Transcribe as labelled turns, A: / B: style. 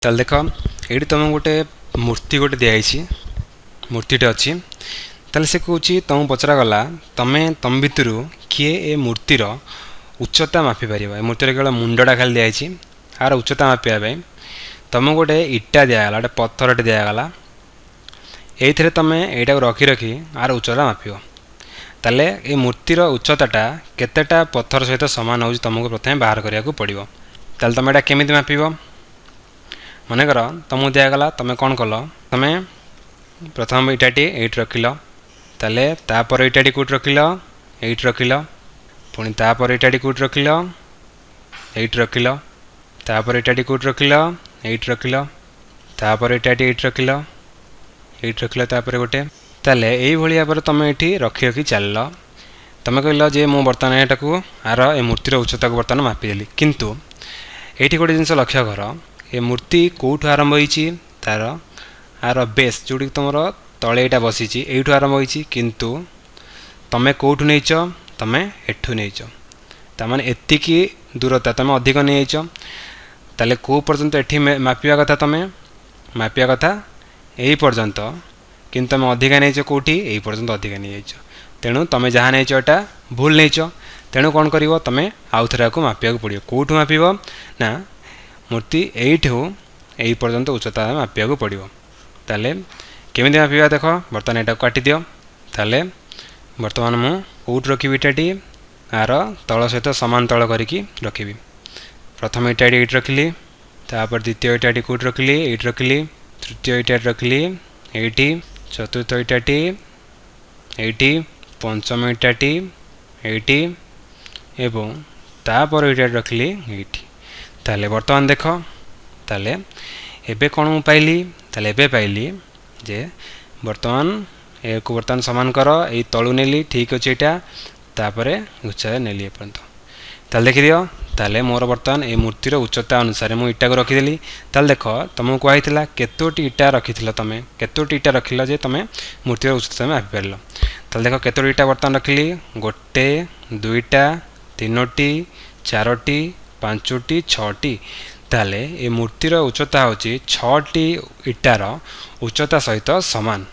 A: ताल देख ये तुम गोटे मूर्ति गोटे दिखाई मूर्तिटे अच्छी ताल से कौच तुमको पचरा गला तुम भितर किए ए मूर्तिर उच्चता मापिपर ए मूर्तिर केवल मुंडा खाली दिखाई आर उच्चता मापिया तुमको गोटे इटा दिगला गोटे पत्थरटे दिगला ये तुम यहाँ रखी रखी आर उच्चता माप ताले ये मूर्तिर उच्चताटा केतेटा पत्थर सहित सामान हो तुमको प्रथम बाहर करने पड़ो ताल तुम यहाँ केमी माप मनकर तुमको दिगला तुम कौन कल तुम प्रथम इटाटी ये रखिल ताले तापर इटाटी कौट रखिल ये रखिल पुणी तापर इटाटी कौट रखिल ये रखिल तापर इटाटी कौट रखिल ये रखिल तापर इटाटी ये रखिल ये रखिल तापर गोटे ताले यही भाव तुम ये रखी रखी चल तुम कहल जे मु बर्तमान यहाँ आर ए मूर्तिर उच्चता को बर्तमान मापिदेली किंतु ये गोटे जिनस लक्ष्य कर ए मूर्ति कौटू आरंभ होती तार आर बेस जोटी तुम तले यहाँ बसी यू आरंभ होती किंतु तुम कौटू नहीं तुम एठू नहीं ताने एतिकी दूरता तुम अधिक नहीं ताले कौ पर्यंत एठी मापिया कथा तुम मापिया कथा यही पर्यंत किंतु तुम अधिका नहीं कौटी यही पर्यंत अधिका नहीं तेणु तुम जहाँ नहीं यहाँ भूल नहीं तेणु कौन कर तुम आउ थे मापिया पड़ो कौटू माप ना मूर्ति यू यही पर्यंत उच्चता मापिया पड़ो ताले केमी मापिया देख बर्तमान यहाँ काटी दियो ताले बर्तमान मु कौट रखी इटाटी आर तल सहित सामान तल करके रखी प्रथम इटाटी ये रखिली तापर द्वितीय इटाटी कौट रखिली ये रखिली तृतीय इटाटी रखिली ये चतुर्थ इटाटी ये पंचम इटाटी ये एवं तापर इटाटी रखिली ये ताले बर्तमान देख ताले एबे कौन मु पाइली ताले एबे पाइली जे बर्तमान एक बर्तमान सामान कर ये तलू नेली ठीक अच्छे यहाँ तापर उच्चता नेली एपर्यंत ताले देखी दियो ताले मोर बर्तमान ये मूर्तिर उच्चता अनुसार मुझे इटा को रखीदेली ताले देख तुमको कहला केतोटी इटा रखी तुम केतोटी इटा रखिल जे तुम मूर्तिर उच्चता मापि पार ताले देख केतोटी इटा बर्तमान रखिली गोटे दुईटा तीनोटी चारोटी पांचोटी छटी ताले ये मूर्तिर उच्चता हूँ 6टी इटार उच्चता सहित सामान।